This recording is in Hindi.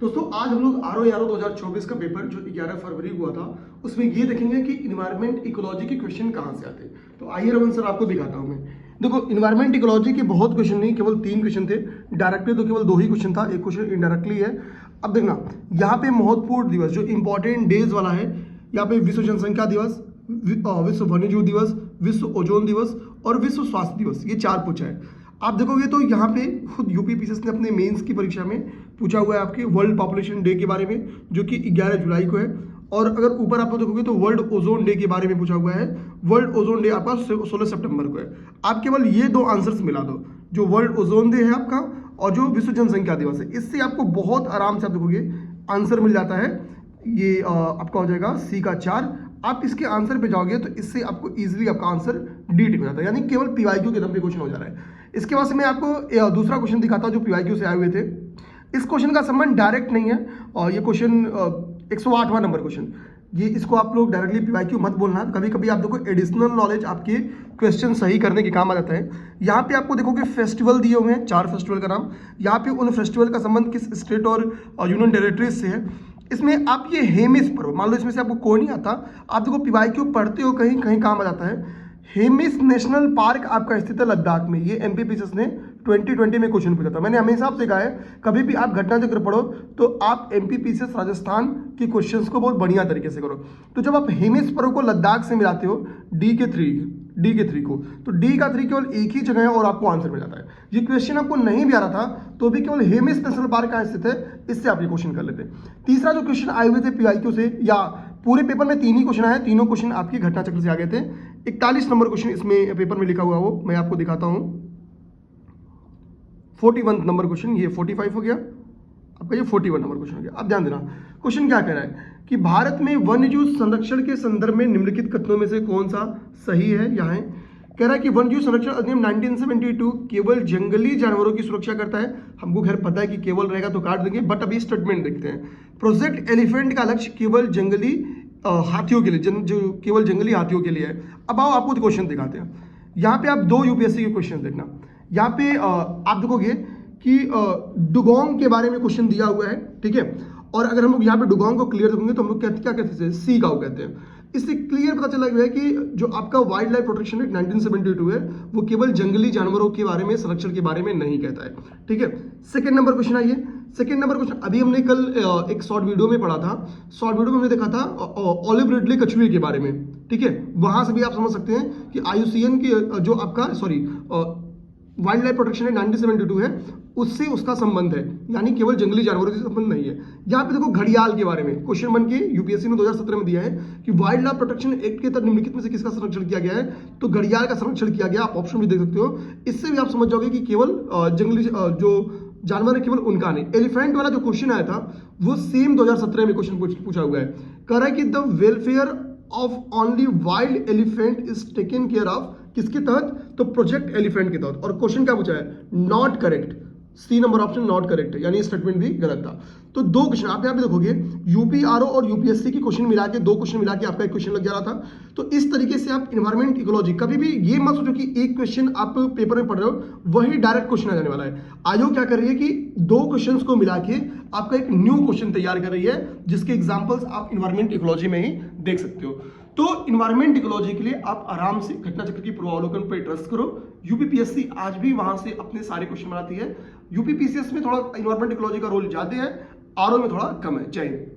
दोस्तों आज हम लोग आर 2024 का पेपर जो 11 फरवरी को हुआ था उसमें ये देखेंगे कि इन्वायरमेंट इकोलॉजी के क्वेश्चन कहाँ से आते हैं। तो आइए रमन सर आपको दिखाता हूँ मैं। देखो इन्वायरमेंट इकोलॉजी के बहुत क्वेश्चन नहीं, केवल 3 क्वेश्चन थे। डायरेक्टली तो केवल 2 ही क्वेश्चन था, एक क्वेश्चन इनडायरेक्टली है। अब देखना यहाँ पे महत्वपूर्ण दिवस जो इंपॉर्टेंट डेज वाला है, यहाँ पे विश्व जनसंख्या दिवस, विश्व वन्यजीव दिवस, विश्व ओजोन दिवस और विश्व स्वास्थ्य दिवस, ये 4 पूछा है। आप देखोगे तो यहाँ पे खुद यूपीपीसीएस ने अपने मेंस की परीक्षा में पूछा हुआ है आपके वर्ल्ड पॉपुलेशन डे के बारे में, जो कि 11 जुलाई को है। और अगर ऊपर आप देखोगे तो वर्ल्ड ओजोन डे के बारे में पूछा हुआ है। वर्ल्ड ओजोन डे आपका 16 सितंबर को है। आप केवल ये 2 आंसर्स मिला दो, जो वर्ल्ड ओजोन डे है आपका और जो विश्व जनसंख्या दिवस है। इससे आपको बहुत आराम से आप देखोगे आंसर मिल जाता है। ये आपका हो जाएगा सी का 4। आप इसके आंसर पे जाओगे तो इससे आपको इजीली आपका आंसर डी टिक हो जाता है, यानी केवल पीवाईक्यू के दम पे क्वेश्चन हो जा रहा है। इसके बाद से मैं आपको दूसरा क्वेश्चन दिखाता हूं जो पीवाईक्यू से आए हुए थे। इस क्वेश्चन का संबंध डायरेक्ट नहीं है और ये क्वेश्चन 108वां नंबर क्वेश्चन, ये इसको आप लोग डायरेक्टली पीवाईक्यू मत बोलना। कभी कभी आप देखो एडिशनल नॉलेज आपके क्वेश्चन सही करने के काम आ जाता है। यहाँ पे आपको देखोगे फेस्टिवल दिए हुए हैं, 4 फेस्टिवल का नाम। यहाँ पे उन फेस्टिवल का संबंध किस स्टेट और यूनियन टेरिटरीज से है। इसमें आप ये हेमिस पर्व, मान लो इसमें से आपको कोई नहीं आता, आप देखो पीवाईक्यू पढ़ते हो कहीं कहीं काम आ जाता है। हेमिस नेशनल पार्क आपका स्थित है लद्दाख में। ये एमपीपीसीएस ने 2020 में क्वेश्चन पूछा था। मैंने हमेशा आपसे कहा है कभी भी आप घटना चक्र पढ़ो तो आप एमपीपीसीएस राजस्थान के क्वेश्चंस को बहुत बढ़िया तरीके से करो। तो जब आप हेमिस पर्व को लद्दाख से मिलाते हो डी के 3 को, तो डी का 3 केवल एक ही जगह है और आपको आंसर मिल जाता है। ये क्वेश्चन आपको नहीं भी आ रहा था तो भी केवल हेमिस नेशनल पार्क कहाँ स्थित है, इससे आप ये क्वेश्चन कर लेते। तीसरा जो क्वेश्चन आए हुए थे पीवाईक्यू से, या पूरे पेपर में 3 ही क्वेश्चन आए, तीनों क्वेश्चन आपकी घटना चक्र से आ गए थे। 41 नंबर क्वेश्चन इसमें पेपर में लिखा हुआ, वो मैं आपको दिखाता हूं। 41 नंबर क्वेश्चन, ये 45 हो गया आपका, ये 41 नंबर क्वेश्चन हो गया। अब ध्यान देना क्वेश्चन क्या कह रहा है कि भारत में वन्यजीव संरक्षण के संदर्भ में निम्नलिखित कथनों में से कौन सा सही है। यहाँ है कह रहा है कि वन्यजीव संरक्षण अधिनियम 1972 केवल जंगली जानवरों की सुरक्षा करता है। हमको खैर पता है कि केवल रहेगा तो काट देंगे, बट अभी स्टेटमेंट देखते हैं। प्रोजेक्ट एलिफेंट का लक्ष्य केवल जंगली हाथियों के लिए, जो केवल जंगली हाथियों के लिए है। अब आओ आपको क्वेश्चन दिखाते हैं। यहाँ पे आप 2 यूपीएससी के क्वेश्चन देखना। यहाँ पे आप देखोगे कि डुगोंग के बारे में क्वेश्चन दिया हुआ है, ठीक है। और अगर हम लोग यहाँ पे डुगोंग को क्लियर देखोगे तो हम लोग क्या कहते हैं, सी काऊ कहते हैं। इससे क्लियर पता चला गया है कि जो आपका वाइल्ड लाइफ प्रोटेक्शन एक्ट 1972 है वो केवल जंगली जानवरों के बारे में, संरक्षण के बारे में नहीं कहता है, ठीक है। सेकंड नंबर क्वेश्चन आइए। सेकंड नंबर क्वेश्चन अभी हमने कल एक शॉर्ट वीडियो में पढ़ा था। शॉर्ट वीडियो में हमने देखा था ऑलिव रिडले कछुए के बारे में, ठीक है। वहां से भी आप समझ सकते हैं कि IUCN की जो आपका वाइल्ड लाइफ प्रोटेक्शन एक्ट 1972 है उससे उसका संबंध है, यानी केवल जंगली जानवरों से संबंध नहीं है। यहाँ पे देखो घड़ियाल के बारे में क्वेश्चन बन के यूपीएससी ने 2017 में दिया है कि वाइल्ड लाइफ प्रोटेक्शन एक्ट के तहत निम्नलिखित में से किसका संरक्षण किया गया है, तो घड़ियाल का संरक्षण किया गया। आप ऑप्शन भी देख सकते हो। इससे भी आप समझ जाओगे कि केवल जंगली जो जानवर है केवल उनका नहीं। एलिफेंट वाला जो क्वेश्चन आया था वो सेम 2017 में क्वेश्चन पूछा हुआ है। कह रहा है कि the welfare of only wild elephant is taken care of, किसके तहत, तो प्रोजेक्ट एलिफेंट के तहत। और क्वेश्चन क्या पूछा है, not correct. C number option not correct है, यानी स्टेटमेंट भी गलत था। तो 2 क्वेश्चन आप यहाँ पे देखोगे, यूपीआरओ और यूपीएससी की क्वेश्चन मिला के 2 क्वेश्चन मिला के आपका एक क्वेश्चन लग जा रहा था। तो इस तरीके से आप इन्वायरमेंट इकोलॉजी, कभी भी ये मत सोचो कि एक क्वेश्चन आप पेपर में पढ़ रहे हो वही डायरेक्ट क्वेश्चन आ जाने वाला है। आयोग क्या कर रही है कि 2 क्वेश्चंस को मिला के आपका एक न्यू क्वेश्चन तैयार कर रही है, जिसके एग्जाम्पल्स आप इन्वायरमेंट इकोलॉजी में ही देख सकते हो। तो इन्वायरमेंट इकोलॉजी के लिए आप आराम से घटना चक्र की पूर्वावलोकन पर ट्रस्ट करो। यूपीपीएससी आज भी वहां से अपने सारे क्वेश्चन बनाती है। यूपीपीसीएस में थोड़ा इन्वायरमेंट इकोलॉजी का रोल ज्यादा है, आरओ में थोड़ा कम है। जय हिंद।